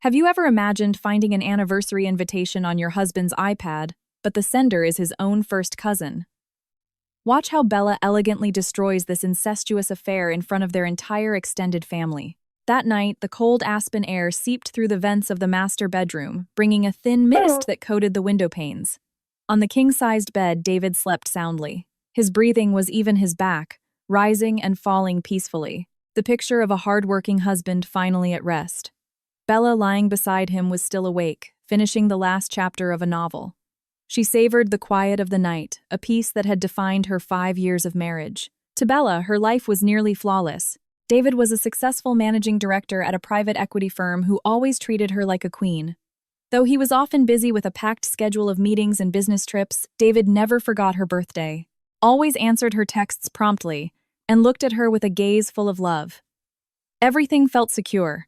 Have you ever imagined finding an anniversary invitation on your husband's iPad, but the sender is his own first cousin? Watch how Bella elegantly destroys this incestuous affair in front of their entire extended family. That night, the cold aspen air seeped through the vents of the master bedroom, bringing a thin mist that coated the window panes. On the king-sized bed, David slept soundly. His breathing was even his back, rising and falling peacefully, the picture of a hard-working husband finally at rest. Bella, lying beside him, was still awake, finishing the last chapter of a novel. She savored the quiet of the night, a peace that had defined her 5 years of marriage. To Bella, her life was nearly flawless. David was a successful managing director at a private equity firm who always treated her like a queen. Though he was often busy with a packed schedule of meetings and business trips, David never forgot her birthday, always answered her texts promptly, and looked at her with a gaze full of love. Everything felt secure.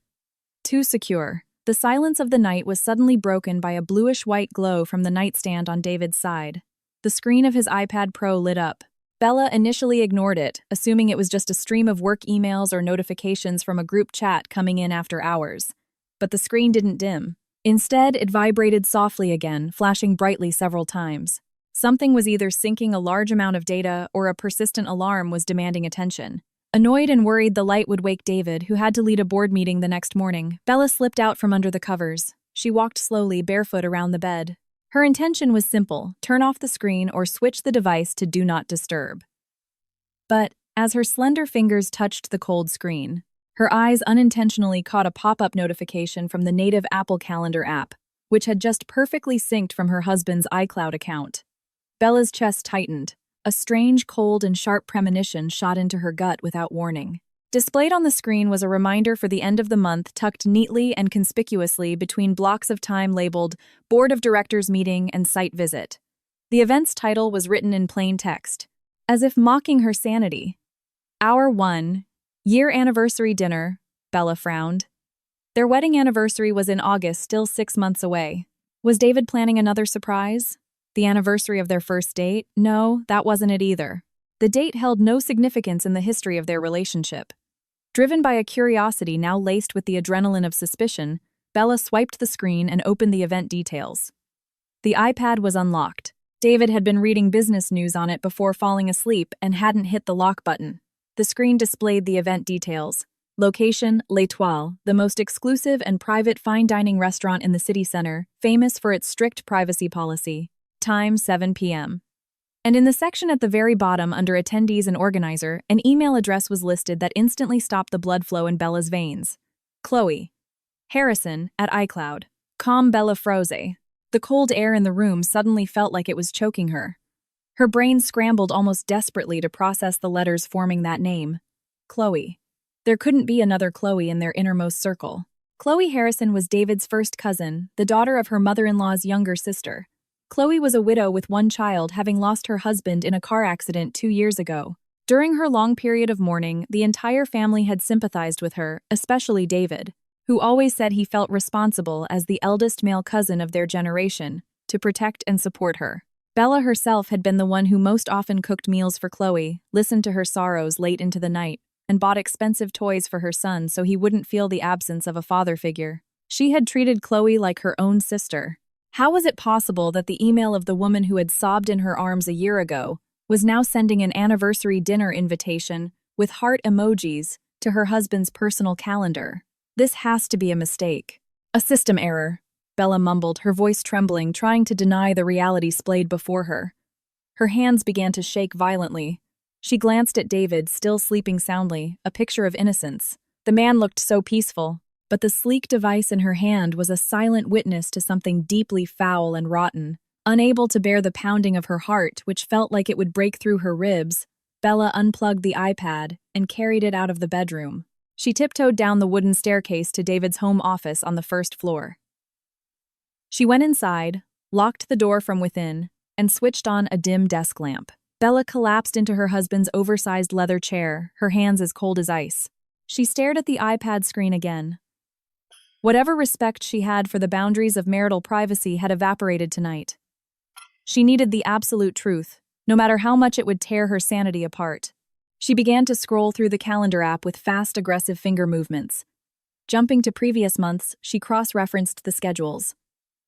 Too secure. The silence of the night was suddenly broken by a bluish-white glow from the nightstand on David's side. The screen of his iPad Pro lit up. Bella initially ignored it, assuming it was just a stream of work emails or notifications from a group chat coming in after hours. But the screen didn't dim. Instead, it vibrated softly again, flashing brightly several times. Something was either syncing a large amount of data or a persistent alarm was demanding attention. Annoyed and worried the light would wake David, who had to lead a board meeting the next morning, Bella slipped out from under the covers. She walked slowly, barefoot around the bed. Her intention was simple: turn off the screen or switch the device to Do Not Disturb. But, as her slender fingers touched the cold screen, her eyes unintentionally caught a pop-up notification from the native Apple Calendar app, which had just perfectly synced from her husband's iCloud account. Bella's chest tightened. A strange, cold, and sharp premonition shot into her gut without warning. Displayed on the screen was a reminder for the end of the month, tucked neatly and conspicuously between blocks of time labeled Board of Directors Meeting and Site Visit. The event's title was written in plain text, as if mocking her sanity. Hour 1, Year Anniversary Dinner, Bella frowned. Their wedding anniversary was in August, still 6 months away. Was David planning another surprise? The anniversary of their first date? No, that wasn't it either. The date held no significance in the history of their relationship. Driven by a curiosity now laced with the adrenaline of suspicion, Bella swiped the screen and opened the event details. The iPad was unlocked. David had been reading business news on it before falling asleep and hadn't hit the lock button. The screen displayed the event details. Location, L'Étoile, the most exclusive and private fine dining restaurant in the city center, famous for its strict privacy policy. Time 7 p.m. And in the section at the very bottom under attendees and organizer, an email address was listed that instantly stopped the blood flow in Bella's veins. Chloe Harrison at iCloud. Com Bella Froze. The cold air in the room suddenly felt like it was choking her. Her brain scrambled almost desperately to process the letters forming that name. Chloe. There couldn't be another Chloe in their innermost circle. Chloe Harrison was David's first cousin, the daughter of her mother-in-law's younger sister. Chloe was a widow with one child, having lost her husband in a car accident 2 years ago. During her long period of mourning, the entire family had sympathized with her, especially David, who always said he felt responsible as the eldest male cousin of their generation, to protect and support her. Bella herself had been the one who most often cooked meals for Chloe, listened to her sorrows late into the night, and bought expensive toys for her son so he wouldn't feel the absence of a father figure. She had treated Chloe like her own sister. How was it possible that the email of the woman who had sobbed in her arms a year ago was now sending an anniversary dinner invitation with heart emojis to her husband's personal calendar? This has to be a mistake. A system error, Bella mumbled, her voice trembling, trying to deny the reality splayed before her. Her hands began to shake violently. She glanced at David, still sleeping soundly, a picture of innocence. The man looked so peaceful, but the sleek device in her hand was a silent witness to something deeply foul and rotten. Unable to bear the pounding of her heart, which felt like it would break through her ribs, Bella unplugged the iPad and carried it out of the bedroom. She tiptoed down the wooden staircase to David's home office on the first floor. She went inside, locked the door from within, and switched on a dim desk lamp. Bella collapsed into her husband's oversized leather chair, her hands as cold as ice. She stared at the iPad screen again. Whatever respect she had for the boundaries of marital privacy had evaporated tonight. She needed the absolute truth, no matter how much it would tear her sanity apart. She began to scroll through the calendar app with fast, aggressive finger movements. Jumping to previous months, she cross-referenced the schedules.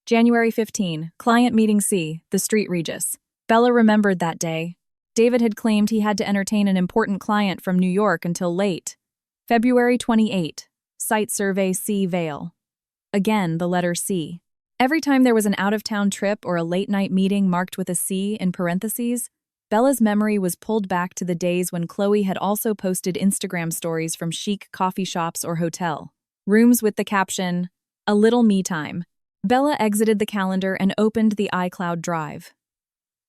January 15, client meeting C, the Street Regis. Bella remembered that day. David had claimed he had to entertain an important client from New York until late. February 28, site survey C Vale. Again, the letter C. Every time there was an out-of-town trip or a late-night meeting marked with a C in parentheses, Bella's memory was pulled back to the days when Chloe had also posted Instagram stories from chic coffee shops or hotel rooms with the caption, "A little me time." Bella exited the calendar and opened the iCloud drive.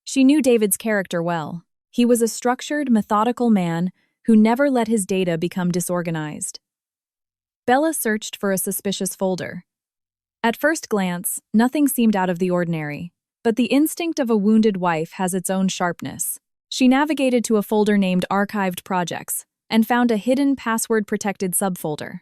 She knew David's character well. He was a structured, methodical man who never let his data become disorganized. Bella searched for a suspicious folder. At first glance, nothing seemed out of the ordinary, but the instinct of a wounded wife has its own sharpness. She navigated to a folder named Archived Projects and found a hidden password-protected subfolder.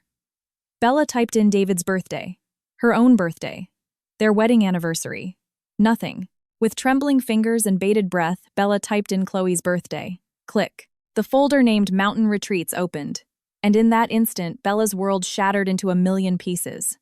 Bella typed in David's birthday, her own birthday, their wedding anniversary. Nothing. With trembling fingers and bated breath, Bella typed in Chloe's birthday. Click. The folder named Mountain Retreats opened, and in that instant, Bella's world shattered into a million pieces.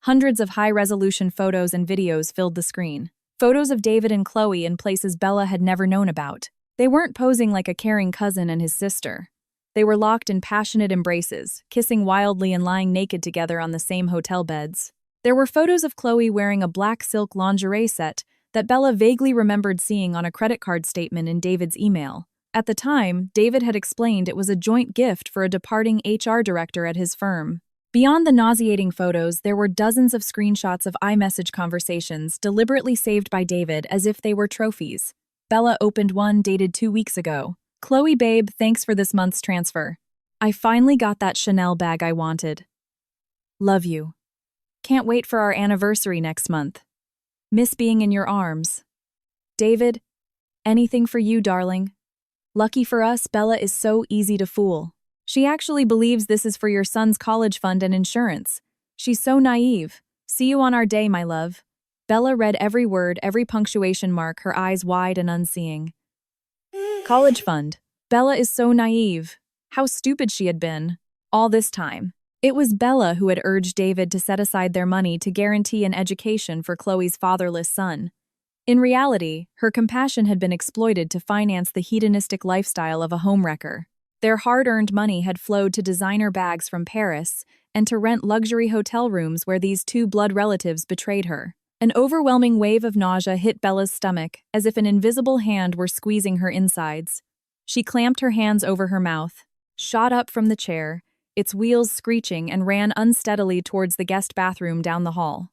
Hundreds of high-resolution photos and videos filled the screen. Photos of David and Chloe in places Bella had never known about. They weren't posing like a caring cousin and his sister. They were locked in passionate embraces, kissing wildly and lying naked together on the same hotel beds. There were photos of Chloe wearing a black silk lingerie set that Bella vaguely remembered seeing on a credit card statement in David's email. At the time, David had explained it was a joint gift for a departing HR director at his firm. Beyond the nauseating photos, there were dozens of screenshots of iMessage conversations deliberately saved by David as if they were trophies. Bella opened one dated 2 weeks ago. "Chloe babe, thanks for this month's transfer. I finally got that Chanel bag I wanted. Love you. Can't wait for our anniversary next month. Miss being in your arms. David, anything for you, darling. Lucky for us, Bella is so easy to fool. She actually believes this is for your son's college fund and insurance. She's so naive. See you on our day, my love." Bella read every word, every punctuation mark, her eyes wide and unseeing. College fund. Bella is so naive. How stupid she had been. All this time. It was Bella who had urged David to set aside their money to guarantee an education for Chloe's fatherless son. In reality, her compassion had been exploited to finance the hedonistic lifestyle of a homewrecker. Their hard-earned money had flowed to designer bags from Paris and to rent luxury hotel rooms where these two blood relatives betrayed her. An overwhelming wave of nausea hit Bella's stomach, as if an invisible hand were squeezing her insides. She clamped her hands over her mouth, shot up from the chair, its wheels screeching, and ran unsteadily towards the guest bathroom down the hall.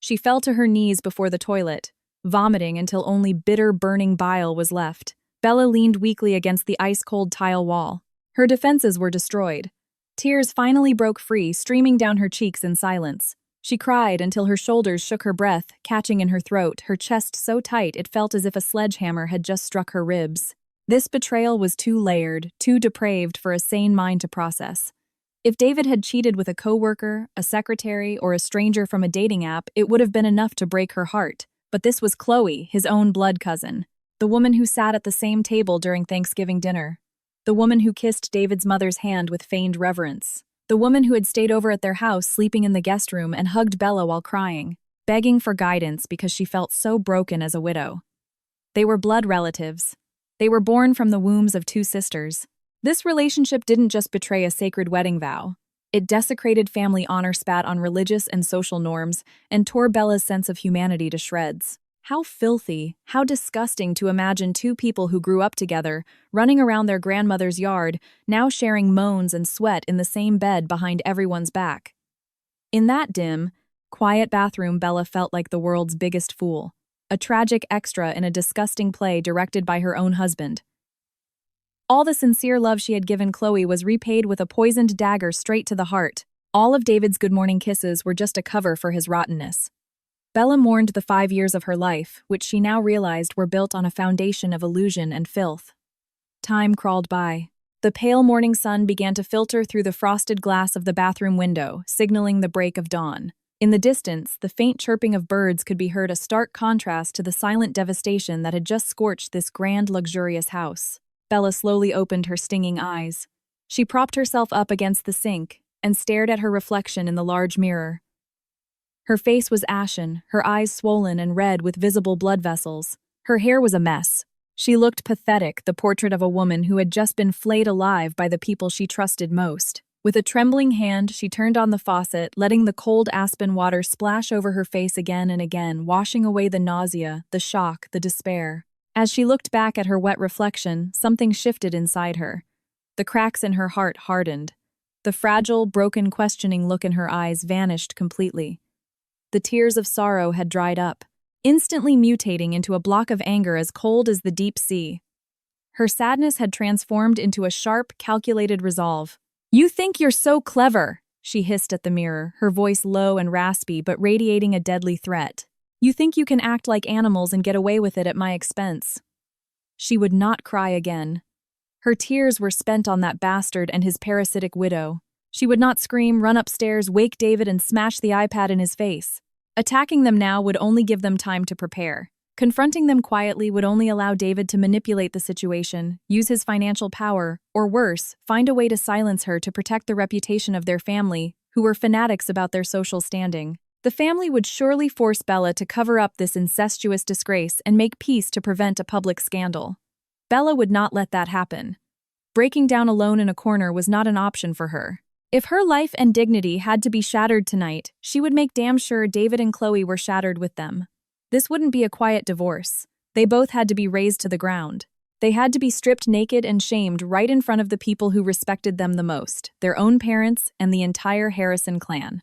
She fell to her knees before the toilet, vomiting until only bitter, burning bile was left. Bella leaned weakly against the ice-cold tile wall. Her defenses were destroyed. Tears finally broke free, streaming down her cheeks in silence. She cried until her shoulders shook her breath, catching in her throat, her chest so tight it felt as if a sledgehammer had just struck her ribs. This betrayal was too layered, too depraved for a sane mind to process. If David had cheated with a coworker, a secretary, or a stranger from a dating app, it would have been enough to break her heart. But this was Chloe, his own blood cousin. The woman who sat at the same table during Thanksgiving dinner. The woman who kissed David's mother's hand with feigned reverence. The woman who had stayed over at their house sleeping in the guest room and hugged Bella while crying, begging for guidance because she felt so broken as a widow. They were blood relatives. They were born from the wombs of two sisters. This relationship didn't just betray a sacred wedding vow. It desecrated family honor, spat on religious and social norms, and tore Bella's sense of humanity to shreds. How filthy, how disgusting to imagine two people who grew up together, running around their grandmother's yard, now sharing moans and sweat in the same bed behind everyone's back. In that dim, quiet bathroom, Bella felt like the world's biggest fool, a tragic extra in a disgusting play directed by her own husband. All the sincere love she had given Chloe was repaid with a poisoned dagger straight to the heart. All of David's good morning kisses were just a cover for his rottenness. Bella mourned the 5 years of her life, which she now realized were built on a foundation of illusion and filth. Time crawled by. The pale morning sun began to filter through the frosted glass of the bathroom window, signaling the break of dawn. In the distance, the faint chirping of birds could be heard, a stark contrast to the silent devastation that had just scorched this grand, luxurious house. Bella slowly opened her stinging eyes. She propped herself up against the sink, and stared at her reflection in the large mirror. Her face was ashen, her eyes swollen and red with visible blood vessels. Her hair was a mess. She looked pathetic, the portrait of a woman who had just been flayed alive by the people she trusted most. With a trembling hand, she turned on the faucet, letting the cold aspen water splash over her face again and again, washing away the nausea, the shock, the despair. As she looked back at her wet reflection, something shifted inside her. The cracks in her heart hardened. The fragile, broken, questioning look in her eyes vanished completely. The tears of sorrow had dried up, instantly mutating into a block of anger as cold as the deep sea. Her sadness had transformed into a sharp, calculated resolve. "You think you're so clever," she hissed at the mirror, her voice low and raspy but radiating a deadly threat. "You think you can act like animals and get away with it at my expense." She would not cry again. Her tears were spent on that bastard and his parasitic widow. She would not scream, run upstairs, wake David and smash the iPad in his face. Attacking them now would only give them time to prepare. Confronting them quietly would only allow David to manipulate the situation, use his financial power, or worse, find a way to silence her to protect the reputation of their family, who were fanatics about their social standing. The family would surely force Bella to cover up this incestuous disgrace and make peace to prevent a public scandal. Bella would not let that happen. Breaking down alone in a corner was not an option for her. If her life and dignity had to be shattered tonight, she would make damn sure David and Chloe were shattered with them. This wouldn't be a quiet divorce. They both had to be razed to the ground. They had to be stripped naked and shamed right in front of the people who respected them the most, their own parents and the entire Harrison clan.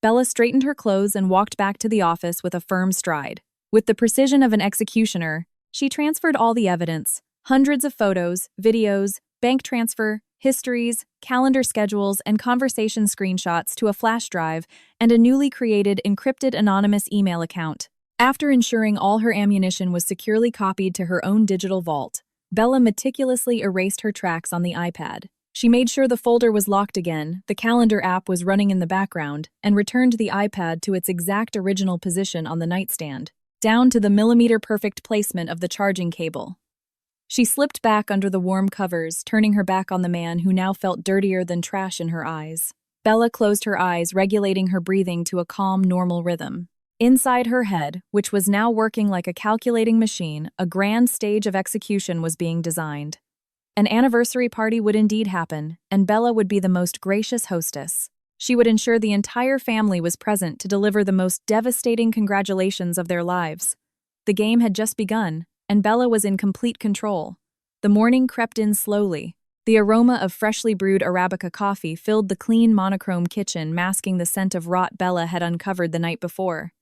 Bella straightened her clothes and walked back to the office with a firm stride. With the precision of an executioner, she transferred all the evidence, hundreds of photos, videos, bank transfer, histories, calendar schedules, and conversation screenshots to a flash drive and a newly created encrypted anonymous email account. After ensuring all her ammunition was securely copied to her own digital vault, Bella meticulously erased her tracks on the iPad. She made sure the folder was locked again, the calendar app was running in the background, and returned the iPad to its exact original position on the nightstand, down to the millimeter-perfect placement of the charging cable. She slipped back under the warm covers, turning her back on the man who now felt dirtier than trash in her eyes. Bella closed her eyes, regulating her breathing to a calm, normal rhythm. Inside her head, which was now working like a calculating machine, a grand stage of execution was being designed. An anniversary party would indeed happen, and Bella would be the most gracious hostess. She would ensure the entire family was present to deliver the most devastating congratulations of their lives. The game had just begun, and Bella was in complete control. The morning crept in slowly. The aroma of freshly brewed Arabica coffee filled the clean monochrome kitchen, masking the scent of rot Bella had uncovered the night before.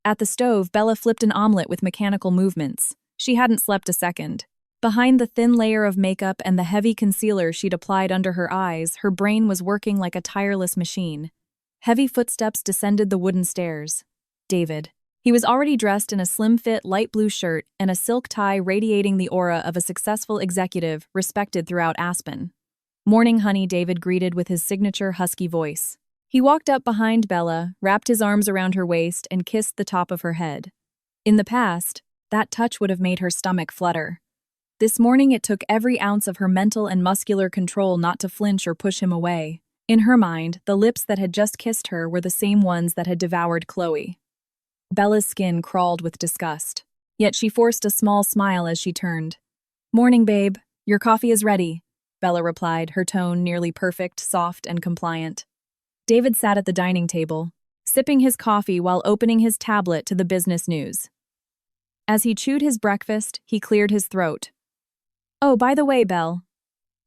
At the stove, Bella flipped an omelet with mechanical movements. She hadn't slept a second. Behind the thin layer of makeup and the heavy concealer she'd applied under her eyes, her brain was working like a tireless machine. Heavy footsteps descended the wooden stairs. David. He was already dressed in a slim-fit light blue shirt and a silk tie radiating the aura of a successful executive respected throughout Aspen. "Morning, honey," David greeted with his signature husky voice. He walked up behind Bella, wrapped his arms around her waist, and kissed the top of her head. In the past, that touch would have made her stomach flutter. This morning it took every ounce of her mental and muscular control not to flinch or push him away. In her mind, the lips that had just kissed her were the same ones that had devoured Chloe. Bella's skin crawled with disgust, yet she forced a small smile as she turned. "Morning, babe. Your coffee is ready," Bella replied, her tone nearly perfect, soft, and compliant. David sat at the dining table, sipping his coffee while opening his tablet to the business news. As he chewed his breakfast, he cleared his throat. "Oh, by the way, Belle,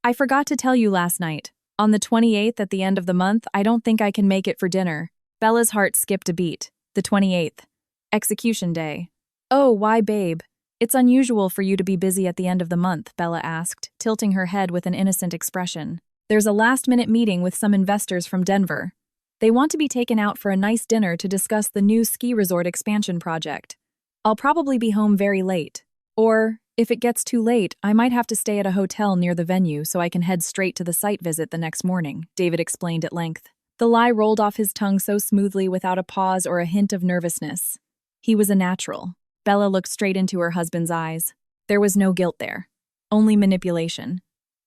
I forgot to tell you last night. On the 28th at the end of the month, I don't think I can make it for dinner." Bella's heart skipped a beat. The 28th. Execution day. "Oh, why, babe? It's unusual for you to be busy at the end of the month," Bella asked, tilting her head with an innocent expression. "There's a last-minute meeting with some investors from Denver. They want to be taken out for a nice dinner to discuss the new ski resort expansion project. I'll probably be home very late. Or, if it gets too late, I might have to stay at a hotel near the venue so I can head straight to the site visit the next morning," David explained at length. The lie rolled off his tongue so smoothly without a pause or a hint of nervousness. He was a natural. Bella looked straight into her husband's eyes. There was no guilt there. Only manipulation.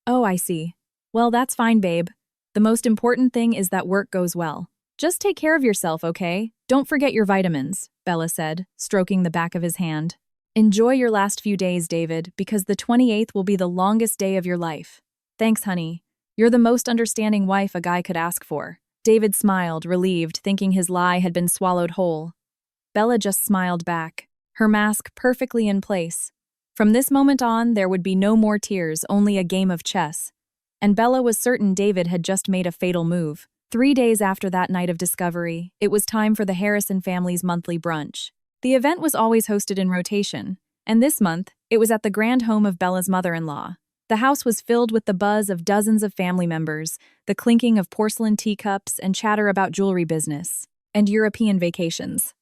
"Oh, I see. Well, that's fine, babe. The most important thing is that work goes well. Just take care of yourself, okay? Don't forget your vitamins, Bella said, stroking the back of his hand. Enjoy your last few days, David, because the 28th will be the longest day of your life. Thanks, honey. You're the most understanding wife a guy could ask for. David smiled, relieved, thinking his lie had been swallowed whole. Bella just smiled back, her mask perfectly in place. From this moment on, there would be no more tears, only a game of chess. And Bella was certain David had just made a fatal move. 3 days after that night of discovery, it was time for the Harrison family's monthly brunch. The event was always hosted in rotation, and this month, it was at the grand home of Bella's mother-in-law. The house was filled with the buzz of dozens of family members, the clinking of porcelain teacups, and chatter about jewelry business and European vacations.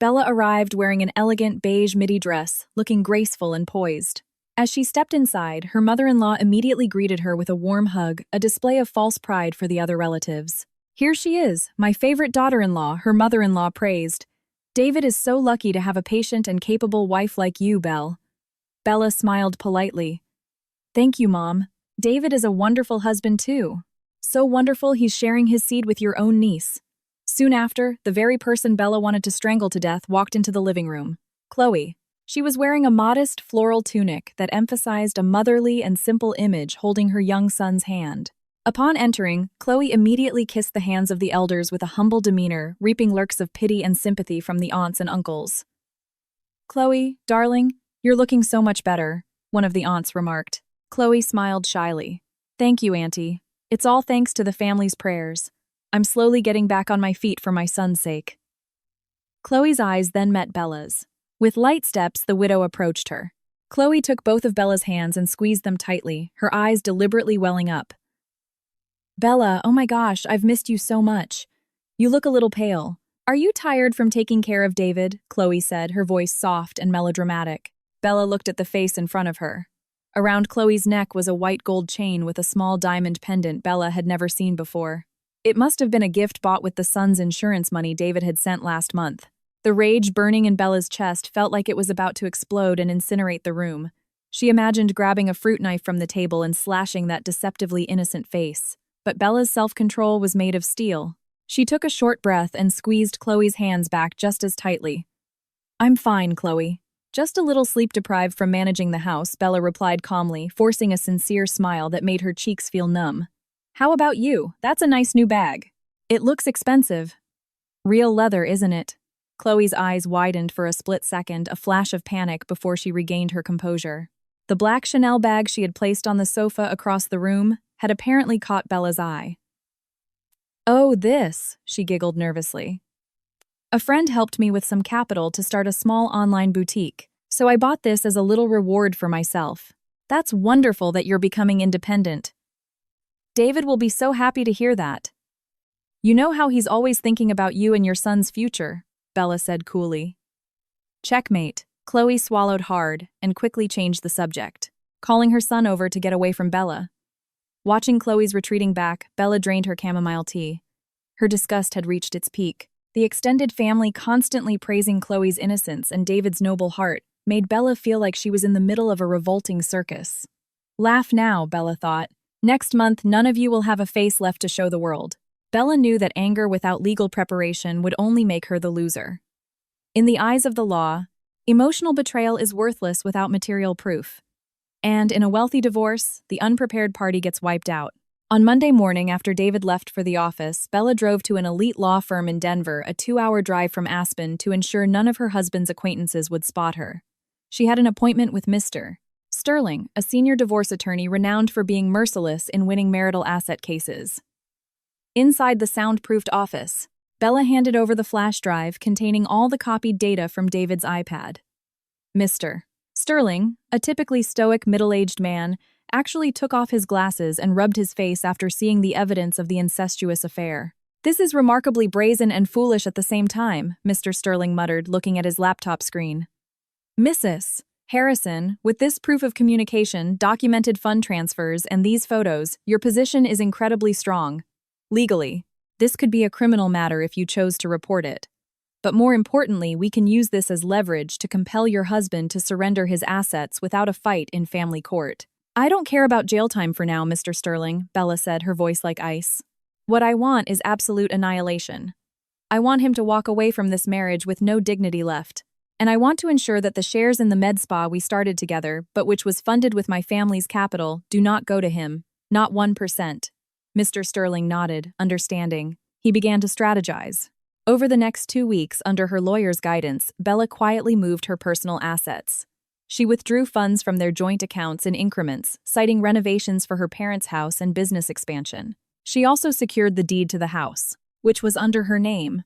Bella arrived wearing an elegant beige midi dress, looking graceful and poised. As she stepped inside, her mother-in-law immediately greeted her with a warm hug, a display of false pride for the other relatives. "Here she is, my favorite daughter-in-law," her mother-in-law praised. "David is so lucky to have a patient and capable wife like you, Belle." Bella smiled politely. "Thank you, Mom. David is a wonderful husband, too. So wonderful he's sharing his seed with your own niece." Soon after, the very person Bella wanted to strangle to death walked into the living room. Chloe. She was wearing a modest floral tunic that emphasized a motherly and simple image holding her young son's hand. Upon entering, Chloe immediately kissed the hands of the elders with a humble demeanor, reaping lurks of pity and sympathy from the aunts and uncles. "Chloe, darling, you're looking so much better," one of the aunts remarked. Chloe smiled shyly. "Thank you, Auntie. It's all thanks to the family's prayers. I'm slowly getting back on my feet for my son's sake." Chloe's eyes then met Bella's. With light steps, the widow approached her. Chloe took both of Bella's hands and squeezed them tightly, her eyes deliberately welling up. "Bella, oh my gosh, I've missed you so much. You look a little pale. Are you tired from taking care of David?" Chloe said, her voice soft and melodramatic. Bella looked at the face in front of her. Around Chloe's neck was a white gold chain with a small diamond pendant Bella had never seen before. It must have been a gift bought with the son's insurance money David had sent last month. The rage burning in Bella's chest felt like it was about to explode and incinerate the room. She imagined grabbing a fruit knife from the table and slashing that deceptively innocent face. But Bella's self-control was made of steel. She took a short breath and squeezed Chloe's hands back just as tightly. "I'm fine, Chloe. Just a little sleep-deprived from managing the house," Bella replied calmly, forcing a sincere smile that made her cheeks feel numb. "How about you? That's a nice new bag." "It looks expensive." "Real leather, isn't it?" Chloe's eyes widened for a split second, a flash of panic before she regained her composure. The black Chanel bag she had placed on the sofa across the room had apparently caught Bella's eye. "Oh, this," she giggled nervously. "A friend helped me with some capital to start a small online boutique, so I bought this as a little reward for myself." "That's wonderful that you're becoming independent." "David will be so happy to hear that." "You know how he's always thinking about you and your son's future," Bella said coolly. Checkmate. Chloe swallowed hard and quickly changed the subject, calling her son over to get away from Bella. Watching Chloe's retreating back, Bella drained her chamomile tea. Her disgust had reached its peak. The extended family constantly praising Chloe's innocence and David's noble heart made Bella feel like she was in the middle of a revolting circus. "Laugh now," Bella thought. "Next month, none of you will have a face left to show the world." Bella knew that anger without legal preparation would only make her the loser. In the eyes of the law, emotional betrayal is worthless without material proof. And in a wealthy divorce, the unprepared party gets wiped out. On Monday morning, after David left for the office, Bella drove to an elite law firm in Denver, a 2-hour drive from Aspen, to ensure none of her husband's acquaintances would spot her. She had an appointment with Mr. Sterling, a senior divorce attorney renowned for being merciless in winning marital asset cases. Inside the soundproofed office, Bella handed over the flash drive containing all the copied data from David's iPad. Mr. Sterling, a typically stoic middle-aged man, actually took off his glasses and rubbed his face after seeing the evidence of the incestuous affair. "This is remarkably brazen and foolish at the same time," Mr. Sterling muttered, looking at his laptop screen. "Mrs. Harrison, with this proof of communication, documented fund transfers, and these photos, your position is incredibly strong. Legally, this could be a criminal matter if you chose to report it. But more importantly, we can use this as leverage to compel your husband to surrender his assets without a fight in family court." "I don't care about jail time for now, Mr. Sterling," Bella said, her voice like ice. What I want is absolute annihilation. I want him to walk away from this marriage with no dignity left. And I want to ensure that the shares in the med spa we started together, but which was funded with my family's capital, do not go to him. Not 1%. Mr. Sterling nodded, understanding. He began to strategize. Over the next 2 weeks, under her lawyer's guidance, Bella quietly moved her personal assets. She withdrew funds from their joint accounts in increments, citing renovations for her parents' house and business expansion. She also secured the deed to the house, which was under her name.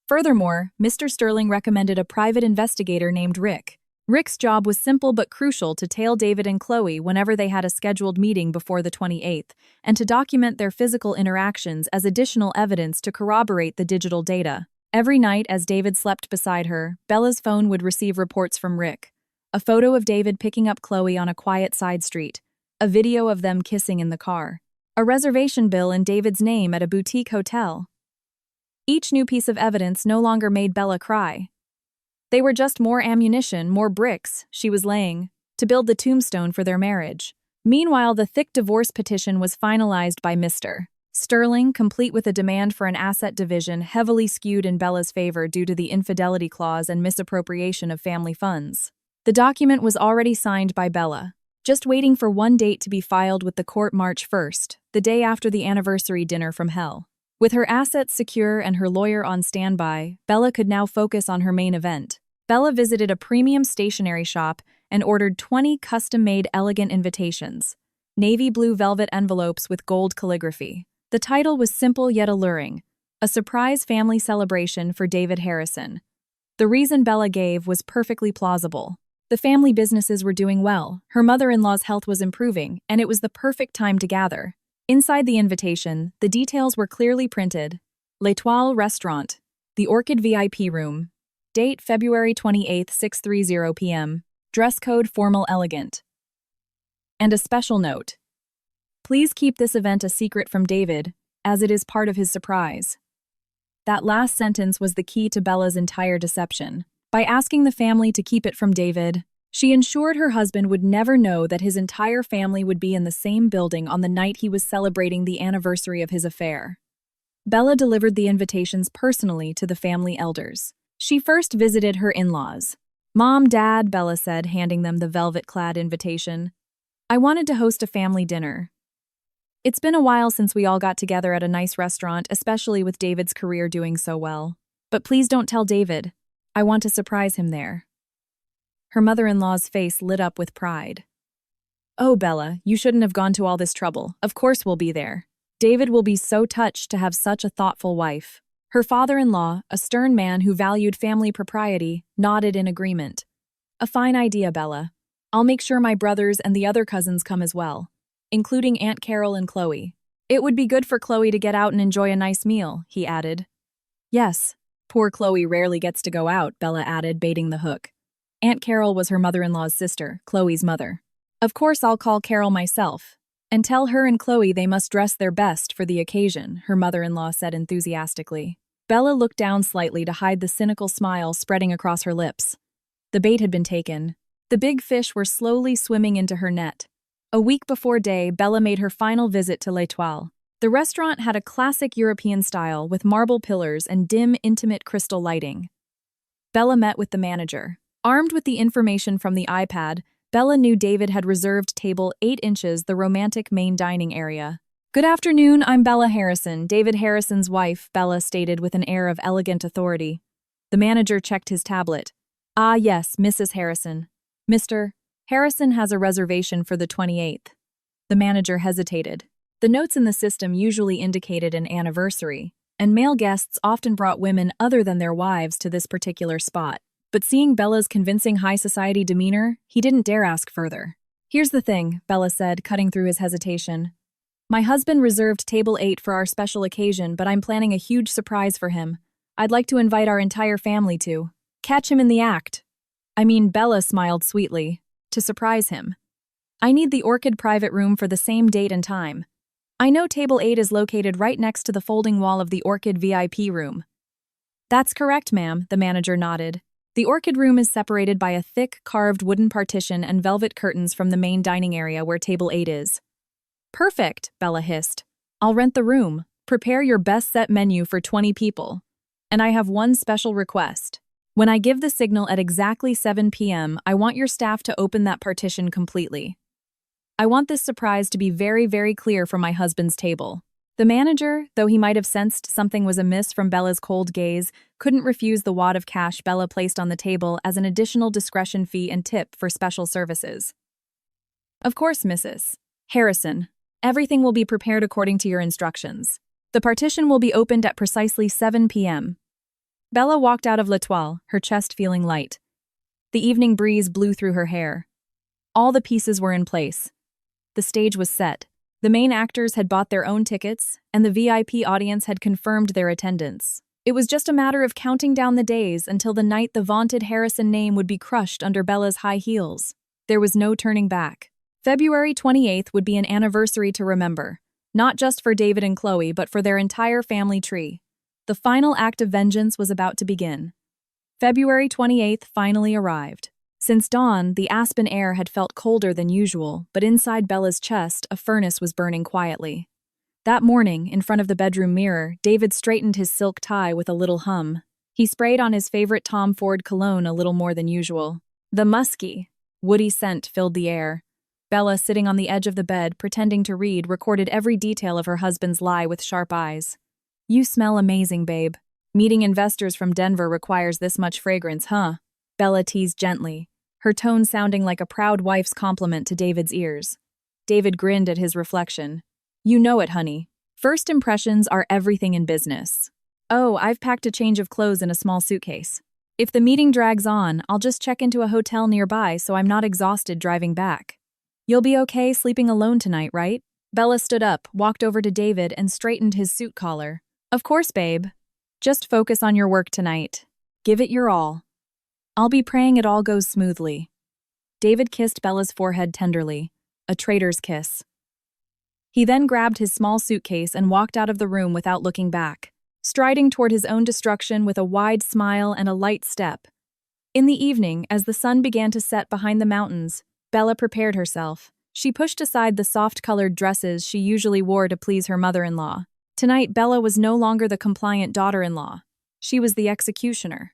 Furthermore, Mr. Sterling recommended a private investigator named Rick. Rick's job was simple but crucial: to tail David and Chloe whenever they had a scheduled meeting before the 28th, and to document their physical interactions as additional evidence to corroborate the digital data. Every night as David slept beside her, Bella's phone would receive reports from Rick. A photo of David picking up Chloe on a quiet side street. A video of them kissing in the car. A reservation bill in David's name at a boutique hotel. Each new piece of evidence no longer made Bella cry. They were just more ammunition, more bricks she was laying to build the tombstone for their marriage. Meanwhile, the thick divorce petition was finalized by Mr. Sterling, complete with a demand for an asset division heavily skewed in Bella's favor due to the infidelity clause and misappropriation of family funds. The document was already signed by Bella, just waiting for one date to be filed with the court: March 1st, the day after the anniversary dinner from hell. With her assets secure and her lawyer on standby, Bella could now focus on her main event. Bella visited a premium stationery shop and ordered 20 custom-made elegant invitations, navy blue velvet envelopes with gold calligraphy. The title was simple yet alluring: a surprise family celebration for David Harrison. The reason Bella gave was perfectly plausible. The family businesses were doing well, her mother-in-law's health was improving, and it was the perfect time to gather. Inside the invitation, the details were clearly printed. L'Étoile Restaurant, the Orchid VIP Room. Date February 28, 6:30 p.m. Dress code formal elegant. And a special note. Please keep this event a secret from David, as it is part of his surprise. That last sentence was the key to Bella's entire deception. By asking the family to keep it from David, she ensured her husband would never know that his entire family would be in the same building on the night he was celebrating the anniversary of his affair. Bella delivered the invitations personally to the family elders. She first visited her in-laws. "Mom, Dad," Bella said, handing them the velvet-clad invitation. "I wanted to host a family dinner. It's been a while since we all got together at a nice restaurant, especially with David's career doing so well. But please don't tell David. I want to surprise him there." Her mother-in-law's face lit up with pride. "Oh, Bella, you shouldn't have gone to all this trouble. Of course we'll be there. David will be so touched to have such a thoughtful wife." Her father-in-law, a stern man who valued family propriety, nodded in agreement. "A fine idea, Bella. I'll make sure my brothers and the other cousins come as well, including Aunt Carol and Chloe. It would be good for Chloe to get out and enjoy a nice meal," he added. "Yes. Poor Chloe rarely gets to go out," Bella added, baiting the hook. Aunt Carol was her mother-in-law's sister, Chloe's mother. "Of course I'll call Carol myself, and tell her and Chloe they must dress their best for the occasion," her mother-in-law said enthusiastically. Bella looked down slightly to hide the cynical smile spreading across her lips. The bait had been taken. The big fish were slowly swimming into her net. A week before day, Bella made her final visit to L'Étoile. The restaurant had a classic European style with marble pillars and dim, intimate crystal lighting. Bella met with the manager. Armed with the information from the iPad, Bella knew David had reserved table 8 inches, the romantic main dining area. "Good afternoon, I'm Bella Harrison, David Harrison's wife," Bella stated with an air of elegant authority. The manager checked his tablet. "Ah, yes, Mrs. Harrison. Mr. Harrison has a reservation for the 28th. The manager hesitated. The notes in the system usually indicated an anniversary, and male guests often brought women other than their wives to this particular spot. But seeing Bella's convincing high society demeanor, he didn't dare ask further. "Here's the thing," Bella said, cutting through his hesitation. "My husband reserved table 8 for our special occasion, but I'm planning a huge surprise for him. I'd like to invite our entire family to catch him in the act." Bella smiled sweetly. "To surprise him. I need the Orchid private room for the same date and time. I know table 8 is located right next to the folding wall of the Orchid VIP room." "That's correct, ma'am," the manager nodded. "The Orchid room is separated by a thick, carved wooden partition and velvet curtains from the main dining area where table 8 is." "Perfect," Bella hissed. "I'll rent the room. Prepare your best set menu for 20 people. And I have one special request. When I give the signal at exactly 7 p.m., I want your staff to open that partition completely. I want this surprise to be very, very clear from my husband's table. The manager, though he might have sensed something was amiss from Bella's cold gaze, couldn't refuse the wad of cash Bella placed on the table as an additional discretion fee and tip for special services. Of course, Mrs. Harrison. Everything will be prepared according to your instructions. The partition will be opened at precisely 7 p.m. Bella walked out of L'Etoile, her chest feeling light. The evening breeze blew through her hair. All the pieces were in place. The stage was set. The main actors had bought their own tickets, and the VIP audience had confirmed their attendance. It was just a matter of counting down the days until the night the vaunted Harrison name would be crushed under Bella's high heels. There was no turning back. February 28th would be an anniversary to remember, not just for David and Chloe, but for their entire family tree. The final act of vengeance was about to begin. February 28th finally arrived. Since dawn, the Aspen air had felt colder than usual, but inside Bella's chest, a furnace was burning quietly. That morning, in front of the bedroom mirror, David straightened his silk tie with a little hum. He sprayed on his favorite Tom Ford cologne a little more than usual. The musky, woody scent filled the air. Bella, sitting on the edge of the bed, pretending to read, recorded every detail of her husband's lie with sharp eyes. "You smell amazing, babe. Meeting investors from Denver requires this much fragrance, huh?" Bella teased gently, her tone sounding like a proud wife's compliment to David's ears. David grinned at his reflection. "You know it, honey. First impressions are everything in business. Oh, I've packed a change of clothes in a small suitcase. If the meeting drags on, I'll just check into a hotel nearby so I'm not exhausted driving back. You'll be okay sleeping alone tonight, right?" Bella stood up, walked over to David, and straightened his suit collar. "Of course, babe. Just focus on your work tonight. Give it your all. I'll be praying it all goes smoothly." David kissed Bella's forehead tenderly, a traitor's kiss. He then grabbed his small suitcase and walked out of the room without looking back, striding toward his own destruction with a wide smile and a light step. In the evening, as the sun began to set behind the mountains, Bella prepared herself. She pushed aside the soft-colored dresses she usually wore to please her mother-in-law. Tonight, Bella was no longer the compliant daughter-in-law. She was the executioner.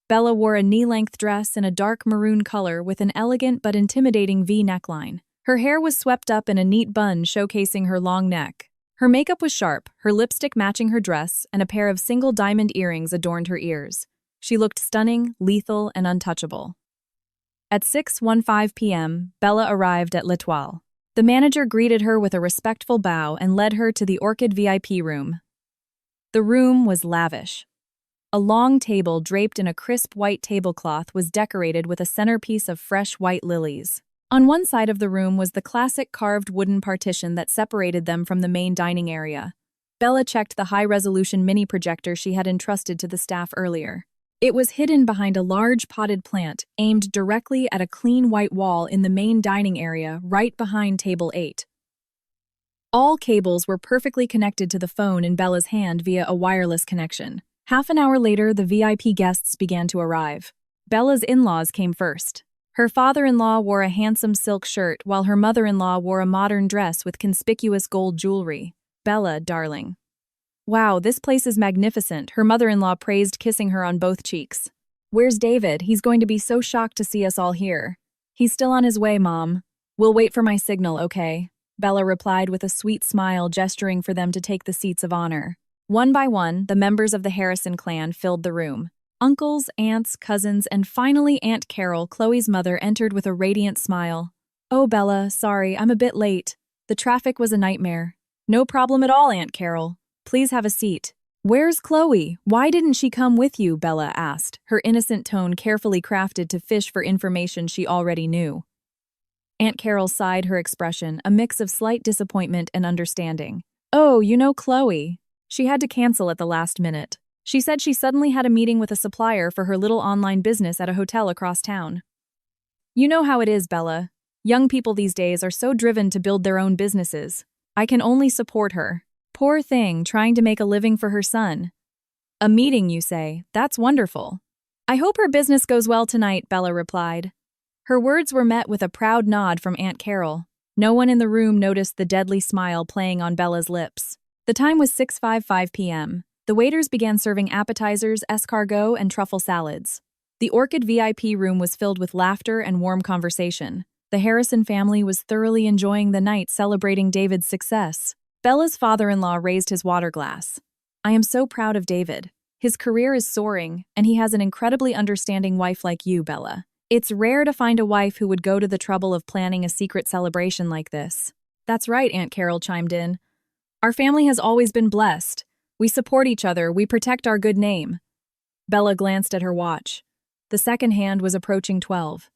Bella wore a knee-length dress in a dark maroon color with an elegant but intimidating V neckline. Her hair was swept up in a neat bun showcasing her long neck. Her makeup was sharp, her lipstick matching her dress, and a pair of single diamond earrings adorned her ears. She looked stunning, lethal, and untouchable. At 6:15 p.m., Bella arrived at L'Etoile. The manager greeted her with a respectful bow and led her to the Orchid VIP room. The room was lavish. A long table draped in a crisp white tablecloth was decorated with a centerpiece of fresh white lilies. On one side of the room was the classic carved wooden partition that separated them from the main dining area. Bella checked the high-resolution mini projector she had entrusted to the staff earlier. It was hidden behind a large potted plant aimed directly at a clean white wall in the main dining area right behind table 8. All cables were perfectly connected to the phone in Bella's hand via a wireless connection. Half an hour later, the VIP guests began to arrive. Bella's in-laws came first. Her father-in-law wore a handsome silk shirt while her mother-in-law wore a modern dress with conspicuous gold jewelry. "Bella, darling. Wow, this place is magnificent," her mother-in-law praised, kissing her on both cheeks. "Where's David? He's going to be so shocked to see us all here." "He's still on his way, Mom. We'll wait for my signal, okay?" Bella replied with a sweet smile, gesturing for them to take the seats of honor. One by one, the members of the Harrison clan filled the room. Uncles, aunts, cousins, and finally Aunt Carol, Chloe's mother, entered with a radiant smile. "Oh, Bella, sorry, I'm a bit late. The traffic was a nightmare." "No problem at all, Aunt Carol. Please have a seat." "Where's Chloe? Why didn't she come with you?" Bella asked, her innocent tone carefully crafted to fish for information she already knew. Aunt Carol sighed, her expression a mix of slight disappointment and understanding. "Oh, you know Chloe. She had to cancel at the last minute. She said she suddenly had a meeting with a supplier for her little online business at a hotel across town." "You know how it is, Bella. Young people these days are so driven to build their own businesses. I can only support her. Poor thing, trying to make a living for her son." "A meeting, you say? That's wonderful. I hope her business goes well tonight," Bella replied. Her words were met with a proud nod from Aunt Carol. No one in the room noticed the deadly smile playing on Bella's lips. The time was 6:55 p.m. The waiters began serving appetizers, escargot, and truffle salads. The Orchid VIP room was filled with laughter and warm conversation. The Harrison family was thoroughly enjoying the night, celebrating David's success. Bella's father-in-law raised his water glass. "I am so proud of David. His career is soaring, and he has an incredibly understanding wife like you, Bella. It's rare to find a wife who would go to the trouble of planning a secret celebration like this." "That's right," Aunt Carol chimed in. "Our family has always been blessed. We support each other, we protect our good name." Bella glanced at her watch. The second hand was approaching 12.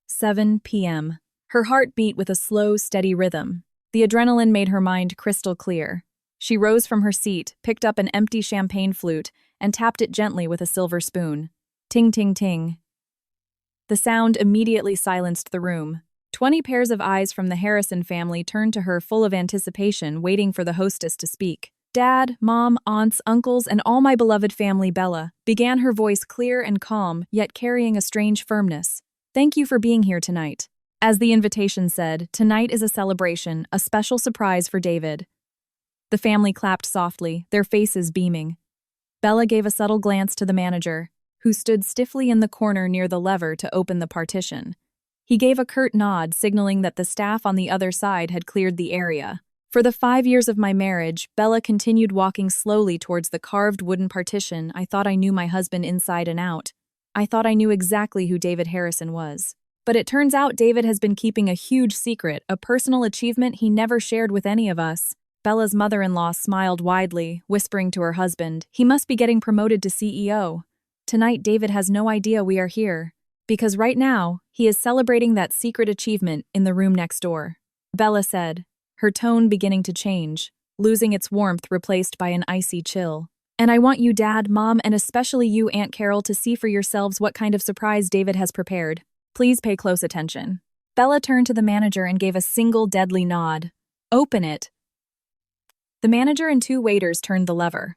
7 p.m. Her heart beat with a slow, steady rhythm. The adrenaline made her mind crystal clear. She rose from her seat, picked up an empty champagne flute, and tapped it gently with a silver spoon. Ting, ting, ting. The sound immediately silenced the room. 20 pairs of eyes from the Harrison family turned to her full of anticipation, waiting for the hostess to speak. "Dad, Mom, aunts, uncles, and all my beloved family, Bella," began her voice clear and calm, yet carrying a strange firmness. "Thank you for being here tonight. As the invitation said, tonight is a celebration, a special surprise for David." The family clapped softly, their faces beaming. Bella gave a subtle glance to the manager, who stood stiffly in the corner near the lever to open the partition. He gave a curt nod, signaling that the staff on the other side had cleared the area. For the 5 years of my marriage, Bella continued walking slowly towards the carved wooden partition. "I thought I knew my husband inside and out. I thought I knew exactly who David Harrison was. But it turns out David has been keeping a huge secret, a personal achievement he never shared with any of us." Bella's mother-in-law smiled widely, whispering to her husband, "He must be getting promoted to CEO. Tonight David has no idea we are here, because right now, he is celebrating that secret achievement in the room next door," Bella said, her tone beginning to change, losing its warmth replaced by an icy chill. "And I want you, Dad, Mom, and especially you, Aunt Carol, to see for yourselves what kind of surprise David has prepared. Please pay close attention." Bella turned to the manager and gave a single deadly nod. "Open it." The manager and 2 waiters turned the lever.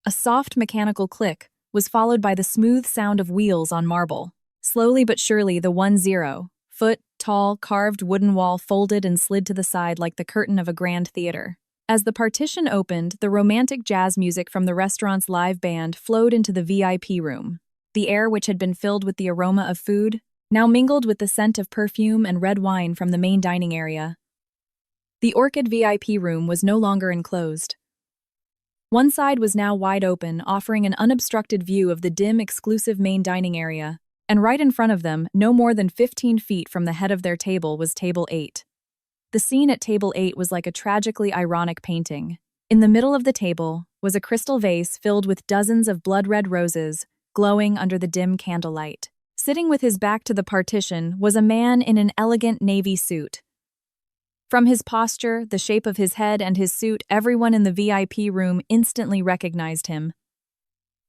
A soft mechanical click was followed by the smooth sound of wheels on marble. Slowly but surely, the 10-foot tall, carved wooden wall folded and slid to the side like the curtain of a grand theater. As the partition opened, the romantic jazz music from the restaurant's live band flowed into the VIP room. The air, which had been filled with the aroma of food, now mingled with the scent of perfume and red wine from the main dining area. The Orchid VIP room was no longer enclosed. One side was now wide open, offering an unobstructed view of the dim, exclusive main dining area, and right in front of them, no more than 15 feet from the head of their table, was Table 8. The scene at Table 8 was like a tragically ironic painting. In the middle of the table was a crystal vase filled with dozens of blood-red roses, glowing under the dim candlelight. Sitting with his back to the partition was a man in an elegant navy suit. From his posture, the shape of his head, and his suit, everyone in the VIP room instantly recognized him.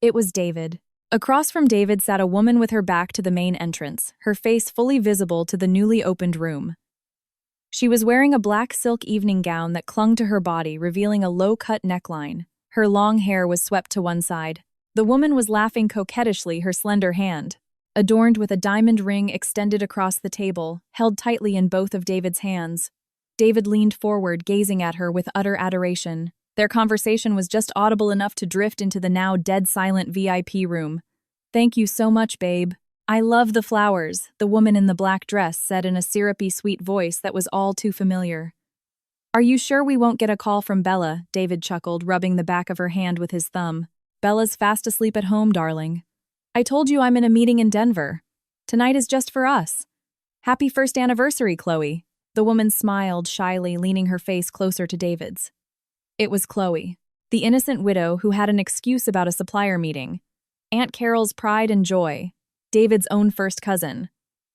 It was David. Across from David sat a woman with her back to the main entrance, her face fully visible to the newly opened room. She was wearing a black silk evening gown that clung to her body, revealing a low-cut neckline. Her long hair was swept to one side. The woman was laughing coquettishly, her slender hand, adorned with a diamond ring, extended across the table, held tightly in both of David's hands. David leaned forward, gazing at her with utter adoration. Their conversation was just audible enough to drift into the now dead-silent VIP room. "Thank you so much, babe. I love the flowers," the woman in the black dress said in a syrupy, sweet voice that was all too familiar. "Are you sure we won't get a call from Bella?" David chuckled, rubbing the back of her hand with his thumb. "Bella's fast asleep at home, darling. I told you I'm in a meeting in Denver. Tonight is just for us. Happy first anniversary, Chloe." The woman smiled shyly, leaning her face closer to David's. It was Chloe, the innocent widow who had an excuse about a supplier meeting. Aunt Carol's pride and joy, David's own first cousin.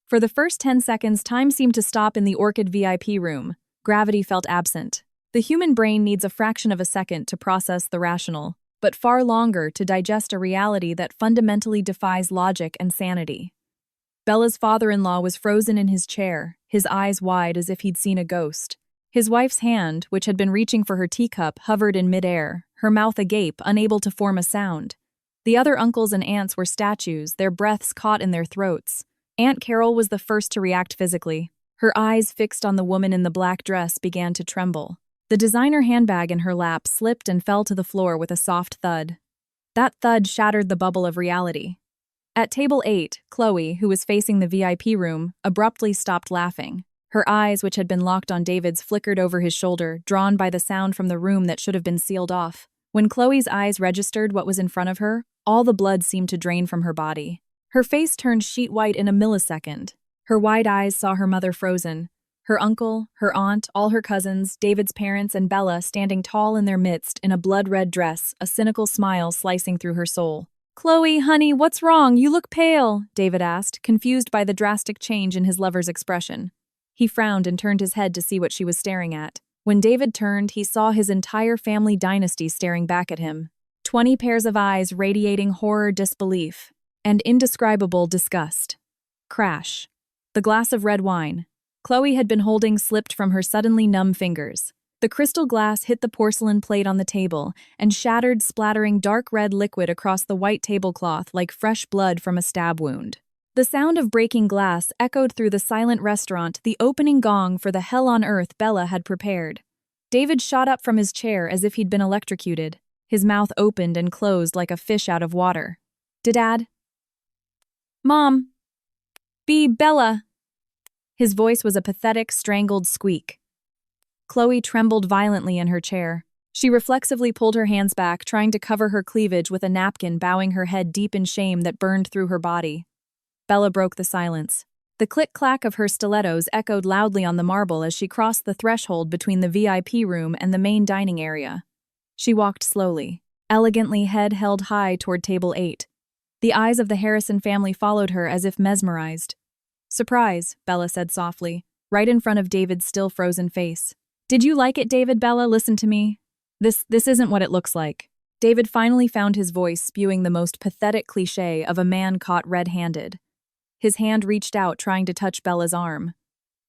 For the first 10 seconds, time seemed to stop in the Orchid VIP room. Gravity felt absent. The human brain needs a fraction of a second to process the rational, but far longer to digest a reality that fundamentally defies logic and sanity. Bella's father-in-law was frozen in his chair, his eyes wide as if he'd seen a ghost. His wife's hand, which had been reaching for her teacup, hovered in midair, her mouth agape, unable to form a sound. The other uncles and aunts were statues, their breaths caught in their throats. Aunt Carol was the first to react physically. Her eyes, fixed on the woman in the black dress, began to tremble. The designer handbag in her lap slipped and fell to the floor with a soft thud. That thud shattered the bubble of reality. At table 8, Chloe, who was facing the VIP room, abruptly stopped laughing. Her eyes, which had been locked on David's, flickered over his shoulder, drawn by the sound from the room that should have been sealed off. When Chloe's eyes registered what was in front of her, all the blood seemed to drain from her body. Her face turned sheet white in a millisecond. Her wide eyes saw her mother frozen. Her uncle, her aunt, all her cousins, David's parents, and Bella standing tall in their midst in a blood-red dress, a cynical smile slicing through her soul. "Chloe, honey, what's wrong? You look pale," David asked, confused by the drastic change in his lover's expression. He frowned and turned his head to see what she was staring at. When David turned, he saw his entire family dynasty staring back at him. 20 pairs of eyes radiating horror, disbelief, and indescribable disgust. Crash. The glass of red wine Chloe had been holding slipped from her suddenly numb fingers. The crystal glass hit the porcelain plate on the table and shattered, splattering dark red liquid across the white tablecloth like fresh blood from a stab wound. The sound of breaking glass echoed through the silent restaurant, the opening gong for the hell on earth Bella had prepared. David shot up from his chair as if he'd been electrocuted. His mouth opened and closed like a fish out of water. "Dad? Mom? Bella." His voice was a pathetic, strangled squeak. Chloe trembled violently in her chair. She reflexively pulled her hands back, trying to cover her cleavage with a napkin, bowing her head deep in shame that burned through her body. Bella broke the silence. The click-clack of her stilettos echoed loudly on the marble as she crossed the threshold between the VIP room and the main dining area. She walked slowly, elegantly, head held high toward table 8. The eyes of the Harrison family followed her as if mesmerized. "Surprise," Bella said softly, right in front of David's still frozen face. "Did you like it, David?" "Bella, listen to me. This isn't what it looks like." David finally found his voice spewing the most pathetic cliché of a man caught red-handed. His hand reached out, trying to touch Bella's arm.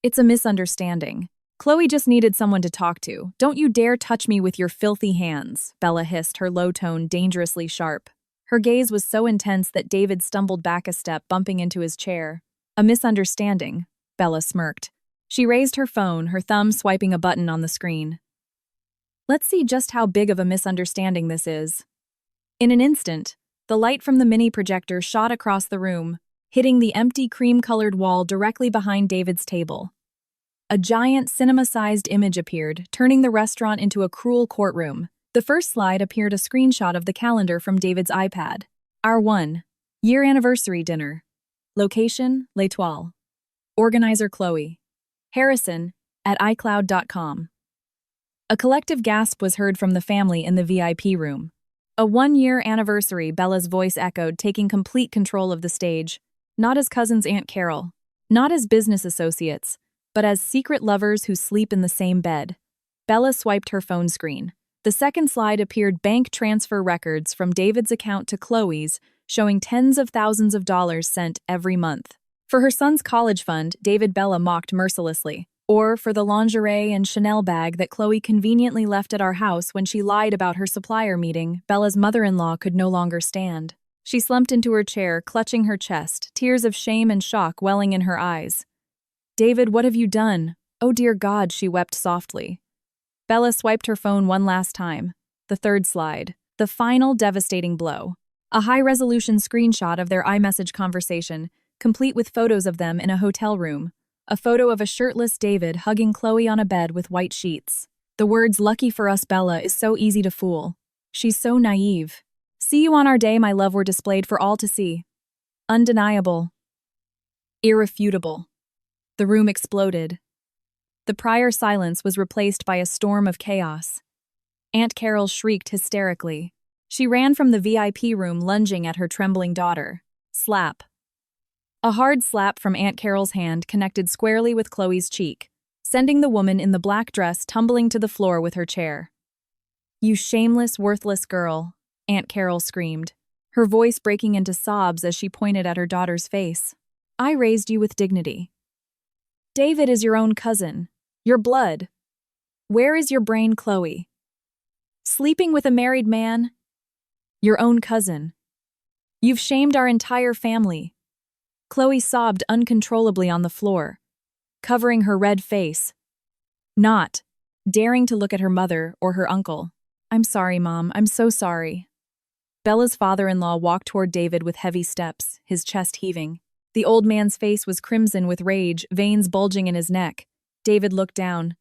"It's a misunderstanding. Chloe just needed someone to talk to. Don't you dare touch me with your filthy hands," Bella hissed, her low tone dangerously sharp. Her gaze was so intense that David stumbled back a step, bumping into his chair. "A misunderstanding," Bella smirked. She raised her phone, her thumb swiping a button on the screen. "Let's see just how big of a misunderstanding this is." In an instant, the light from the mini projector shot across the room, hitting the empty cream-colored wall directly behind David's table. A giant cinema-sized image appeared, turning the restaurant into a cruel courtroom. The first slide appeared a screenshot of the calendar from David's iPad. Our 1-year anniversary dinner. Location, L'Etoile. Organizer Chloe. Harrison, at iCloud.com. A collective gasp was heard from the family in the VIP room. A 1-year anniversary, Bella's voice echoed, taking complete control of the stage. Not as cousins Aunt Carol. Not as business associates, but as secret lovers who sleep in the same bed. Bella swiped her phone screen. The second slide appeared bank transfer records from David's account to Chloe's, showing tens of thousands of dollars sent every month. For her son's college fund, David, Bella mocked mercilessly. Or for the lingerie and Chanel bag that Chloe conveniently left at our house when she lied about her supplier meeting, Bella's mother-in-law could no longer stand. She slumped into her chair, clutching her chest, tears of shame and shock welling in her eyes. "David, what have you done? Oh dear God," she wept softly. Bella swiped her phone one last time. The third slide. The final devastating blow. A high-resolution screenshot of their iMessage conversation, complete with photos of them in a hotel room. A photo of a shirtless David hugging Chloe on a bed with white sheets. The words "lucky for us, Bella" is so easy to fool. She's so naive. "See you on our day, my love," were displayed for all to see. Undeniable. Irrefutable. The room exploded. The prior silence was replaced by a storm of chaos. Aunt Carol shrieked hysterically. She ran from the VIP room, lunging at her trembling daughter. Slap. A hard slap from Aunt Carol's hand connected squarely with Chloe's cheek, sending the woman in the black dress tumbling to the floor with her chair. "You shameless, worthless girl," Aunt Carol screamed, her voice breaking into sobs as she pointed at her daughter's face. "I raised you with dignity. David is your own cousin, your blood. Where is your brain, Chloe? Sleeping with a married man? Your own cousin. You've shamed our entire family." Chloe sobbed uncontrollably on the floor, covering her red face. "Not daring to look at her mother or her uncle. "I'm sorry, Mom. I'm so sorry." Bella's father-in-law walked toward David with heavy steps, his chest heaving. The old man's face was crimson with rage, veins bulging in his neck. David looked down.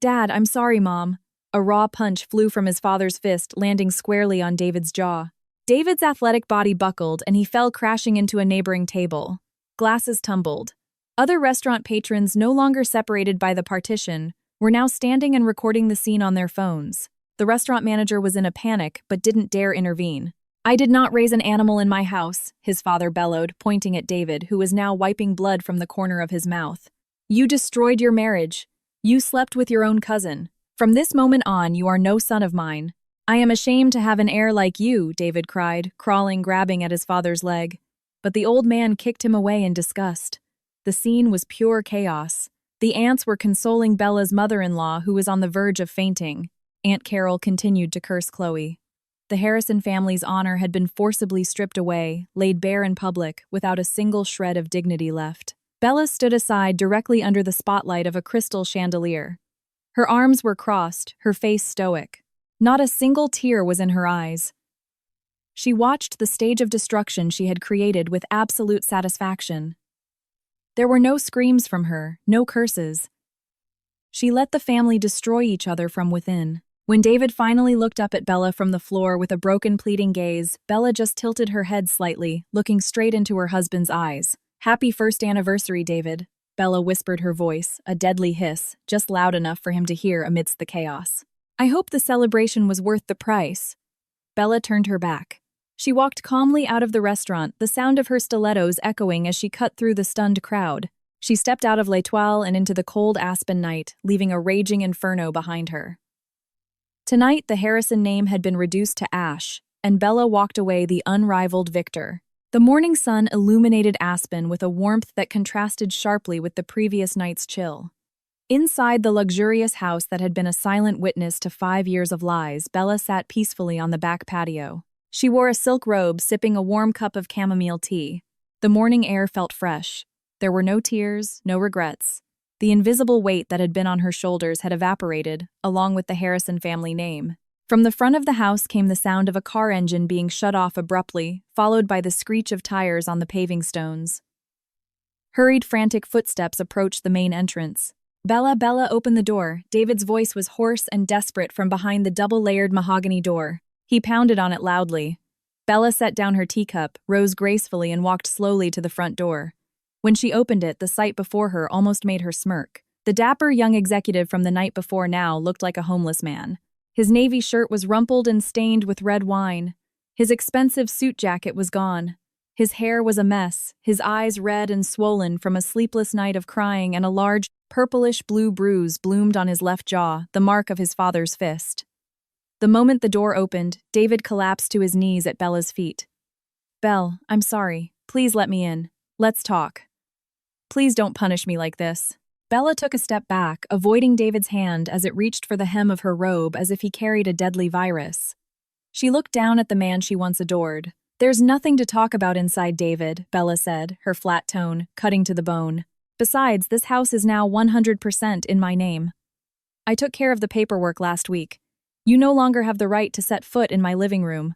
"Dad, I'm sorry, Mom." A raw punch flew from his father's fist, landing squarely on David's jaw. David's athletic body buckled, and he fell crashing into a neighboring table. Glasses tumbled. Other restaurant patrons, no longer separated by the partition, were now standing and recording the scene on their phones. The restaurant manager was in a panic, but didn't dare intervene. "I did not raise an animal in my house," his father bellowed, pointing at David, who was now wiping blood from the corner of his mouth. "You destroyed your marriage. You slept with your own cousin. From this moment on, you are no son of mine. I am ashamed to have an heir like you," David cried, crawling, grabbing at his father's leg. But the old man kicked him away in disgust. The scene was pure chaos. The aunts were consoling Bella's mother-in-law, who was on the verge of fainting. Aunt Carol continued to curse Chloe. The Harrison family's honor had been forcibly stripped away, laid bare in public, without a single shred of dignity left. Bella stood aside directly under the spotlight of a crystal chandelier. Her arms were crossed, her face stoic. Not a single tear was in her eyes. She watched the stage of destruction she had created with absolute satisfaction. There were no screams from her, no curses. She let the family destroy each other from within. When David finally looked up at Bella from the floor with a broken, pleading gaze, Bella just tilted her head slightly, looking straight into her husband's eyes. "Happy first anniversary, David," Bella whispered, her voice, a deadly hiss, just loud enough for him to hear amidst the chaos. "I hope the celebration was worth the price." Bella turned her back. She walked calmly out of the restaurant, the sound of her stilettos echoing as she cut through the stunned crowd. She stepped out of L'Etoile and into the cold aspen night, leaving a raging inferno behind her. Tonight, the Harrison name had been reduced to ash, and Bella walked away the unrivaled victor. The morning sun illuminated Aspen with a warmth that contrasted sharply with the previous night's chill. Inside the luxurious house that had been a silent witness to 5 years of lies, Bella sat peacefully on the back patio. She wore a silk robe, sipping a warm cup of chamomile tea. The morning air felt fresh. There were no tears, no regrets. The invisible weight that had been on her shoulders had evaporated, along with the Harrison family name. From the front of the house came the sound of a car engine being shut off abruptly, followed by the screech of tires on the paving stones. Hurried, frantic footsteps approached the main entrance. "Bella, Bella, open the door." David's voice was hoarse and desperate from behind the double-layered mahogany door. He pounded on it loudly. Bella set down her teacup, rose gracefully, and walked slowly to the front door. When she opened it, the sight before her almost made her smirk. The dapper young executive from the night before now looked like a homeless man. His navy shirt was rumpled and stained with red wine. His expensive suit jacket was gone. His hair was a mess, his eyes red and swollen from a sleepless night of crying, and a large, purplish-blue bruise bloomed on his left jaw, the mark of his father's fist. The moment the door opened, David collapsed to his knees at Bella's feet. "Belle, I'm sorry. Please let me in. Let's talk. Please don't punish me like this." Bella took a step back, avoiding David's hand as it reached for the hem of her robe as if he carried a deadly virus. She looked down at the man she once adored. "There's nothing to talk about inside, David," Bella said, her flat tone cutting to the bone. "Besides, this house is now 100% in my name. I took care of the paperwork last week. You no longer have the right to set foot in my living room."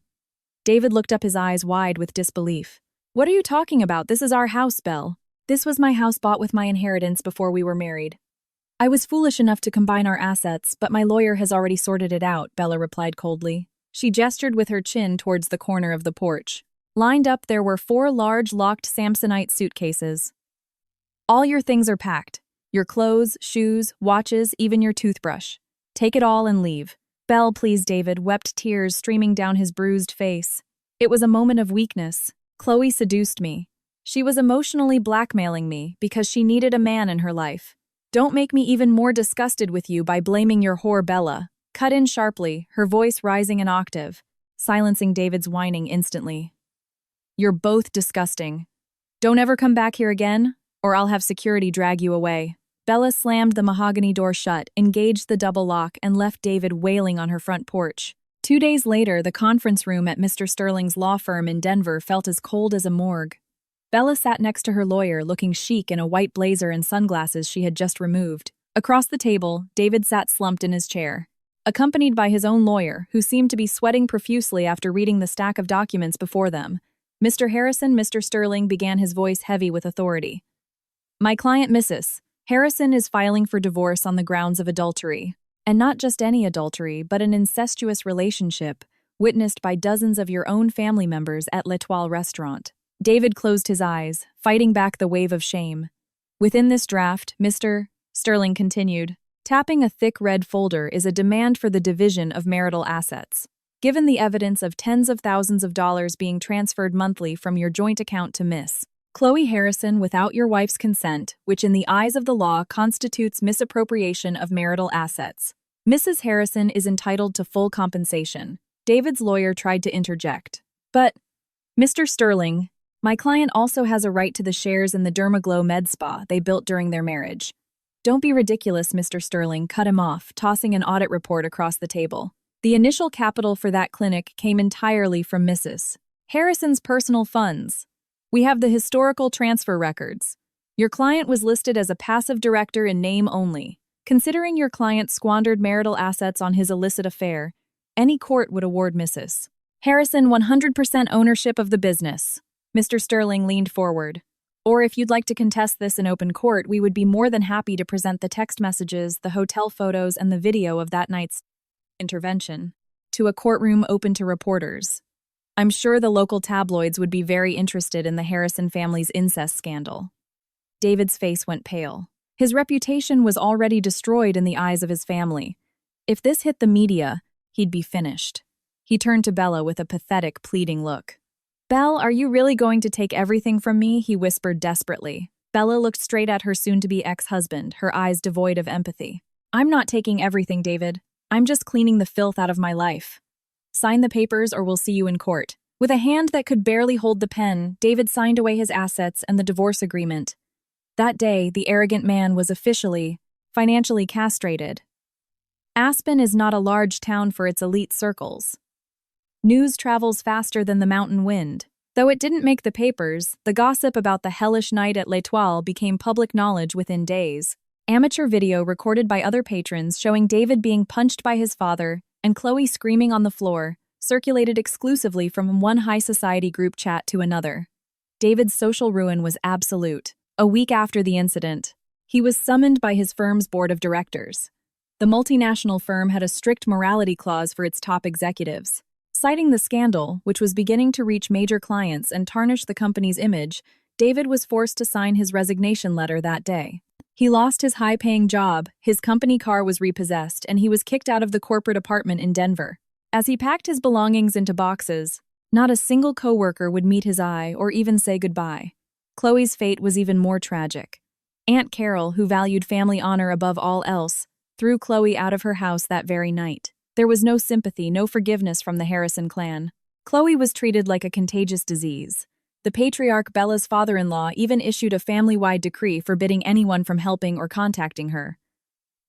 David looked up, his eyes wide with disbelief. "What are you talking about? This is our house, Belle. This was my house bought with my inheritance before we were married. I was foolish enough to combine our assets, but my lawyer has already sorted it out," Bella replied coldly. She gestured with her chin towards the corner of the porch. Lined up there were 4 large locked Samsonite suitcases. "All your things are packed. Your clothes, shoes, watches, even your toothbrush. Take it all and leave." "Belle, please," David wept, tears streaming down his bruised face. "It was a moment of weakness. Chloe seduced me. She was emotionally blackmailing me because she needed a man in her life. Don't make me even more disgusted with you by blaming your whore Bella." Cut in sharply, her voice rising an octave, silencing David's whining instantly. "You're both disgusting. Don't ever come back here again, or I'll have security drag you away." Bella slammed the mahogany door shut, engaged the double lock, and left David wailing on her front porch. 2 days later, the conference room at Mr. Sterling's law firm in Denver felt as cold as a morgue. Bella sat next to her lawyer, looking chic in a white blazer and sunglasses she had just removed. Across the table, David sat slumped in his chair, accompanied by his own lawyer, who seemed to be sweating profusely after reading the stack of documents before them. Mr. Harrison, Mr. Sterling, began, his voice heavy with authority. My client, Mrs. Harrison, is filing for divorce on the grounds of adultery. And not just any adultery, but an incestuous relationship, witnessed by dozens of your own family members at L'Etoile restaurant. David closed his eyes, fighting back the wave of shame. Within this draft, Mr. Sterling continued, tapping a thick red folder is a demand for the division of marital assets. Given the evidence of tens of thousands of dollars being transferred monthly from your joint account to Miss Chloe Harrison without your wife's consent, which in the eyes of the law constitutes misappropriation of marital assets. Mrs. Harrison is entitled to full compensation. David's lawyer tried to interject. But, Mr. Sterling, my client also has a right to the shares in the Dermaglow Med Spa they built during their marriage. Don't be ridiculous, Mr. Sterling, cut him off, tossing an audit report across the table. The initial capital for that clinic came entirely from Mrs. Harrison's personal funds. We have the historical transfer records. Your client was listed as a passive director in name only. Considering your client squandered marital assets on his illicit affair, any court would award Mrs. Harrison 100% ownership of the business. Mr. Sterling leaned forward. Or if you'd like to contest this in open court, we would be more than happy to present the text messages, the hotel photos, and the video of that night's intervention to a courtroom open to reporters. I'm sure the local tabloids would be very interested in the Harrison family's incest scandal. David's face went pale. His reputation was already destroyed in the eyes of his family. If this hit the media, he'd be finished. He turned to Bella with a pathetic, pleading look. Belle, are you really going to take everything from me? He whispered desperately. Bella looked straight at her soon-to-be ex-husband, her eyes devoid of empathy. I'm not taking everything, David. I'm just cleaning the filth out of my life. Sign the papers or we'll see you in court. With a hand that could barely hold the pen, David signed away his assets and the divorce agreement. That day, the arrogant man was officially, financially castrated. Aspen is not a large town for its elite circles. News travels faster than the mountain wind. Though it didn't make the papers, the gossip about the hellish night at L'Etoile became public knowledge within days. Amateur video recorded by other patrons showing David being punched by his father and Chloe screaming on the floor circulated exclusively from one high society group chat to another. David's social ruin was absolute. A week after the incident, he was summoned by his firm's board of directors. The multinational firm had a strict morality clause for its top executives. Citing the scandal, which was beginning to reach major clients and tarnish the company's image, David was forced to sign his resignation letter that day. He lost his high-paying job, his company car was repossessed, and he was kicked out of the corporate apartment in Denver. As he packed his belongings into boxes, not a single coworker would meet his eye or even say goodbye. Chloe's fate was even more tragic. Aunt Carol, who valued family honor above all else, threw Chloe out of her house that very night. There was no sympathy, no forgiveness from the Harrison clan. Chloe was treated like a contagious disease. The patriarch Bella's father-in-law even issued a family-wide decree forbidding anyone from helping or contacting her.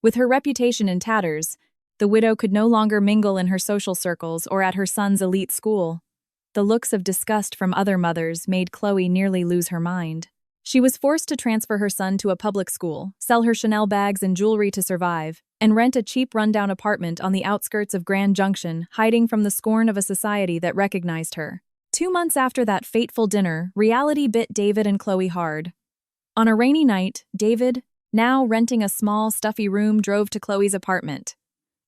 With her reputation in tatters, the widow could no longer mingle in her social circles or at her son's elite school. The looks of disgust from other mothers made Chloe nearly lose her mind. She was forced to transfer her son to a public school, sell her Chanel bags and jewelry to survive, and rent a cheap rundown apartment on the outskirts of Grand Junction, hiding from the scorn of a society that recognized her. 2 months after that fateful dinner, reality bit David and Chloe hard. On a rainy night, David, now renting a small, stuffy room, drove to Chloe's apartment.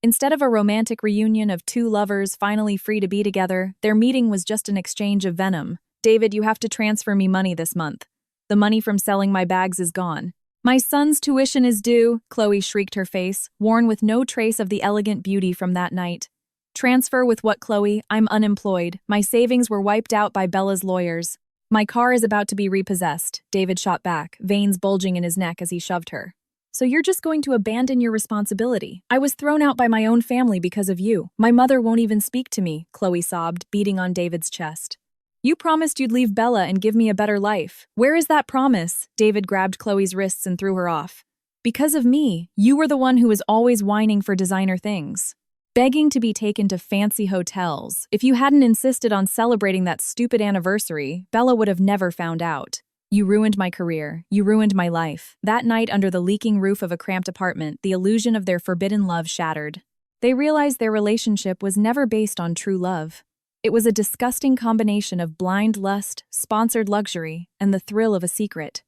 Instead of a romantic reunion of two lovers finally free to be together, their meeting was just an exchange of venom. David, you have to transfer me money this month. The money from selling my bags is gone. My son's tuition is due, Chloe shrieked, her face, worn with no trace of the elegant beauty from that night. Transfer with what, Chloe? I'm unemployed. My savings were wiped out by Bella's lawyers. My car is about to be repossessed, David shot back, veins bulging in his neck as he shoved her. So you're just going to abandon your responsibility? I was thrown out by my own family because of you. My mother won't even speak to me, Chloe sobbed, beating on David's chest. You promised you'd leave Bella and give me a better life. Where is that promise? David grabbed Chloe's wrists and threw her off. Because of me, you were the one who was always whining for designer things, begging to be taken to fancy hotels. If you hadn't insisted on celebrating that stupid anniversary, Bella would have never found out. You ruined my career. You ruined my life. That night, under the leaking roof of a cramped apartment, the illusion of their forbidden love shattered. They realized their relationship was never based on true love. It was a disgusting combination of blind lust, sponsored luxury, and the thrill of a secret.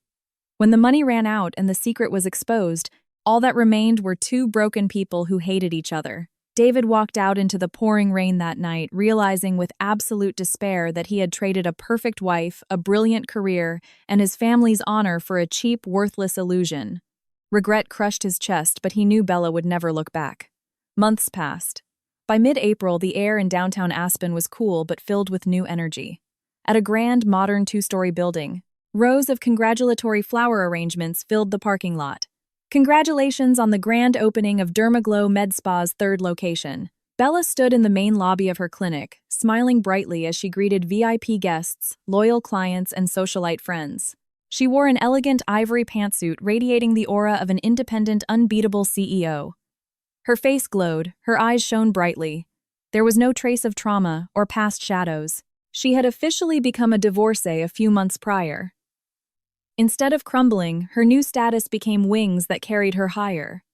When the money ran out and the secret was exposed, all that remained were two broken people who hated each other. David walked out into the pouring rain that night, realizing with absolute despair that he had traded a perfect wife, a brilliant career, and his family's honor for a cheap, worthless illusion. Regret crushed his chest, but he knew Bella would never look back. Months passed. By mid-April, the air in downtown Aspen was cool but filled with new energy. At a grand, modern two-story building, rows of congratulatory flower arrangements filled the parking lot. Congratulations on the grand opening of Dermaglow Med Spa's third location. Bella stood in the main lobby of her clinic, smiling brightly as she greeted VIP guests, loyal clients, and socialite friends. She wore an elegant ivory pantsuit radiating the aura of an independent, unbeatable CEO. Her face glowed, her eyes shone brightly. There was no trace of trauma or past shadows. She had officially become a divorcee a few months prior. Instead of crumbling, her new status became wings that carried her higher.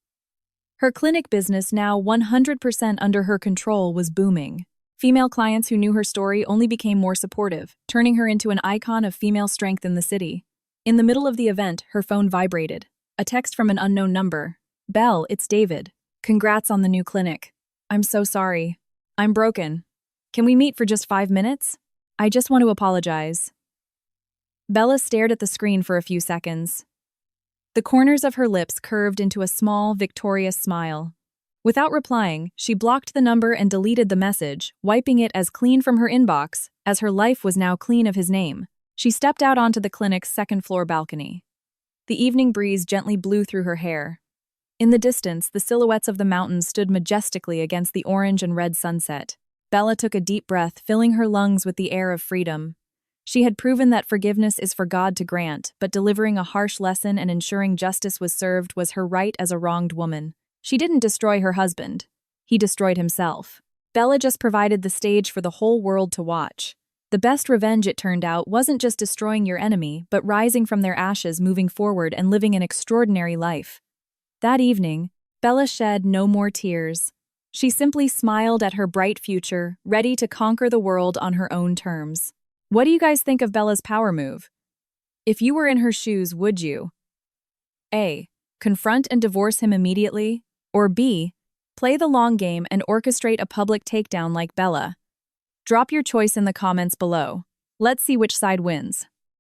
Her clinic business, now 100% under her control, was booming. Female clients who knew her story only became more supportive, turning her into an icon of female strength in the city. In the middle of the event, her phone vibrated. A text from an unknown number. "Belle, it's David. Congrats on the new clinic. I'm so sorry. I'm broken. Can we meet for just 5 minutes? I just want to apologize." Bella stared at the screen for a few seconds. The corners of her lips curved into a small, victorious smile. Without replying, she blocked the number and deleted the message, wiping it as clean from her inbox, as her life was now clean of his name. She stepped out onto the clinic's second-floor balcony. The evening breeze gently blew through her hair. In the distance, the silhouettes of the mountains stood majestically against the orange and red sunset. Bella took a deep breath, filling her lungs with the air of freedom. She had proven that forgiveness is for God to grant, but delivering a harsh lesson and ensuring justice was served was her right as a wronged woman. She didn't destroy her husband. He destroyed himself. Bella just provided the stage for the whole world to watch. The best revenge, it turned out, wasn't just destroying your enemy, but rising from their ashes, moving forward, and living an extraordinary life. That evening, Bella shed no more tears. She simply smiled at her bright future, ready to conquer the world on her own terms. What do you guys think of Bella's power move? If you were in her shoes, would you A. Confront and divorce him immediately, or B. Play the long game and orchestrate a public takedown like Bella? Drop your choice in the comments below. Let's see which side wins.